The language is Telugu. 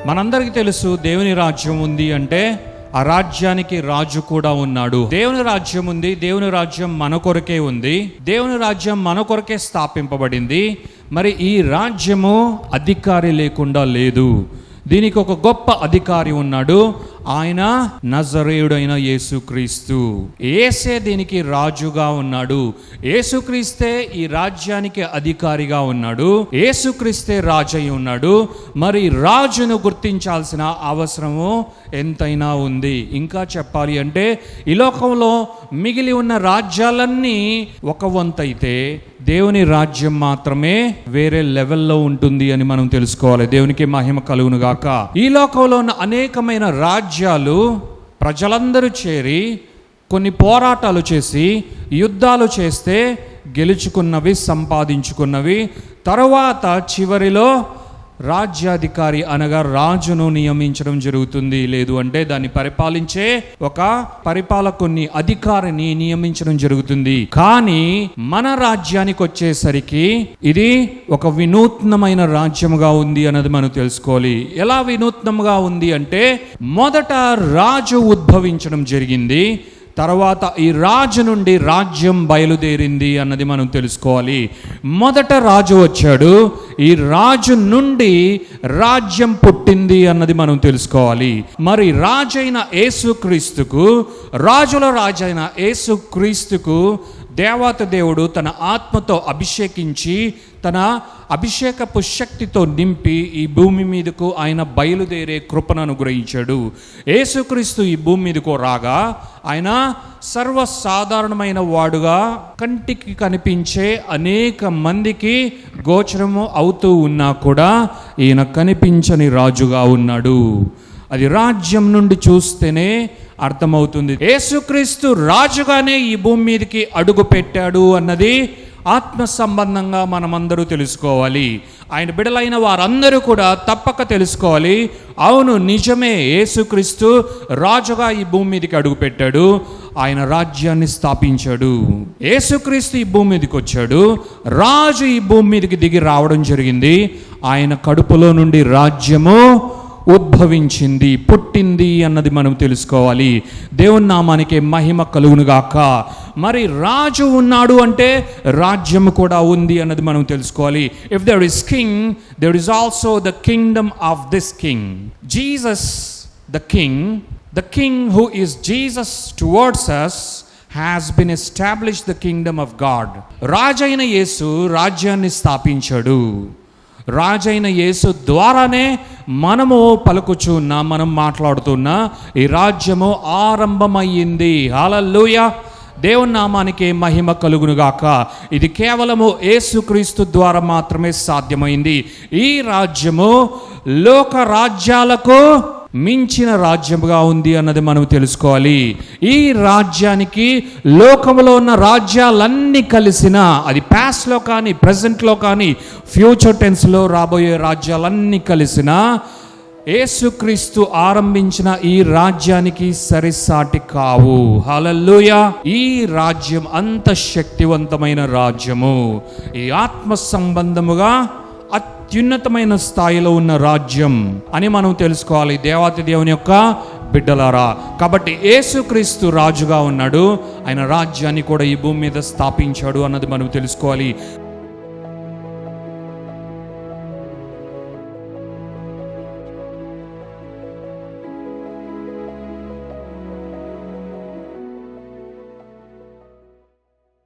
మనందరికీ తెలుసు, దేవుని రాజ్యం ఉంది అంటే ఆ రాజ్యానికి రాజు కూడా ఉన్నాడు. దేవుని రాజ్యం ఉంది, దేవుని రాజ్యం మన కొరకే ఉంది, దేవుని రాజ్యం మన కొరకే స్థాపింపబడింది. మరి ఈ రాజ్యము అధికారి లేకుండా లేదు. దీనికి ఒక గొప్ప అధికారి ఉన్నాడు, ఆయన నజరేయుడైన యేసుక్రీస్తు. యేసే దీనికి రాజుగా ఉన్నాడు. యేసుక్రీస్తే ఈ రాజ్యానికి అధికారిగా ఉన్నాడు. యేసుక్రీస్తే రాజు అయి ఉన్నాడు. మరి రాజును గుర్తించాల్సిన అవసరము ఎంతైనా ఉంది. ఇంకా చెప్పాలి అంటే ఈ లోకంలో మిగిలి ఉన్న రాజ్యాలన్నీ ఒక వంతైతే దేవుని రాజ్యం మాత్రమే వేరే లెవెల్లో ఉంటుంది అని మనం తెలుసుకోవాలి. దేవునికి మహిమ కలుగును గాక. ఈ లోకంలో ఉన్న అనేకమైన రాజ్యాలు ప్రజలందరూ చేరి కొన్ని పోరాటాలు చేసి యుద్ధాలు చేస్తే గెలుచుకున్నవి, సంపాదించుకున్నవి, తరువాత చివరిలో రాజ్యాధికారి అనగా రాజును నియమించడం జరుగుతుంది. లేదు అంటే దాన్ని పరిపాలించే ఒక పరిపాలకుని, అధికారిని నియమించడం జరుగుతుంది. కానీ మన రాజ్యానికి వచ్చేసరికి ఇది ఒక వినూత్నమైన రాజ్యముగా ఉంది అన్నది మనం తెలుసుకోవాలి. ఎలా వినూత్నంగా ఉంది అంటే, మొదట రాజు ఉద్భవించడం జరిగింది, తర్వాత ఈ రాజు నుండి రాజ్యం బయలుదేరింది అన్నది మనం తెలుసుకోవాలి. మొదట రాజు వచ్చాడు, ఈ రాజు నుండి రాజ్యం పుట్టింది అన్నది మనం తెలుసుకోవాలి. మరి రాజైన యేసుక్రీస్తుకు, రాజుల రాజైన యేసుక్రీస్తుకు దేవాతి దేవుడు తన ఆత్మతో అభిషేకించి, తన అభిషేకపు శక్తితో నింపి ఈ భూమి మీదకు ఆయన బయలుదేరే కృపను అనుగ్రహించాడు. యేసుక్రీస్తు ఈ భూమి మీదకు రాగా ఆయన సర్వసాధారణమైన వాడుగా కంటికి కనిపించే అనేక మందికి గోచరము అవుతూ ఉన్నా కూడా ఈయన కనిపించని రాజుగా ఉన్నాడు. అది రాజ్యం నుండి చూస్తేనే అర్థమవుతుంది. యేసుక్రీస్తు రాజుగానే ఈ భూమి మీదకి అడుగు పెట్టాడు అన్నది ఆత్మ సంబంధంగా మనమందరూ తెలుసుకోవాలి. ఆయన బిడలైన వారందరూ కూడా తప్పక తెలుసుకోవాలి. అవును, నిజమే, యేసుక్రీస్తు రాజుగా ఈ భూమి మీదకి అడుగు పెట్టాడు, ఆయన రాజ్యాన్ని స్థాపించాడు. యేసుక్రీస్తు ఈ భూమి మీదకి వచ్చాడు, రాజు ఈ భూమి మీదకి దిగి రావడం జరిగింది. ఆయన కడుపులో నుండి రాజ్యము ఉద్భవించింది, పుట్టింది అన్నది మనం తెలుసుకోవాలి. దేవుని నామానికి మహిమ కలుగునుగాక. మరి రాజు ఉన్నాడు అంటే రాజ్యం కూడా ఉంది అన్నది మనం తెలుసుకోవాలి. If there is king, there is also the kingdom of this king. Jesus the king who is Jesus towards us has been established the kingdom of God. రాజైన యేసు రాజ్యాన్ని స్థాపించాడు. రాజైన యేసు ద్వారానే మనము పలుకుచున్నా, మనం మాట్లాడుతున్నా ఈ రాజ్యము ఆరంభమయ్యింది. హల్లెలూయా, దేవుని నామానికి మహిమ కలుగునుగాక. ఇది కేవలము యేసుక్రీస్తు ద్వారా మాత్రమే సాధ్యమైంది. ఈ రాజ్యము లోక రాజ్యాలకు మించిన రాజ్యముగా ఉంది అన్నది మనం తెలుసుకోవాలి. ఈ రాజ్యానికి లోకంలో ఉన్న రాజ్యాలన్నీ కలిసిన, అది పాస్ట్లో కానీ ప్రెజెంట్లో కానీ ఫ్యూచర్ టెన్స్లో రాబోయే రాజ్యాలన్నీ కలిసిన యేసుక్రీస్తు ఆరంభించిన ఈ రాజ్యానికి సరిసాటి కావు. హల్లెలూయా. ఈ రాజ్యం అంత శక్తివంతమైన రాజ్యము, ఈ ఆత్మ సంబంధముగా అత్యున్నతమైన స్థాయిలో ఉన్న రాజ్యం అని మనం తెలుసుకోవాలి, దేవాతి దేవుని యొక్క బిడ్డలారా. కాబట్టి యేసుక్రీస్తు రాజుగా ఉన్నాడు, ఆయన రాజ్యాన్ని కూడా ఈ భూమి మీద స్థాపించాడు అన్నది మనం తెలుసుకోవాలి.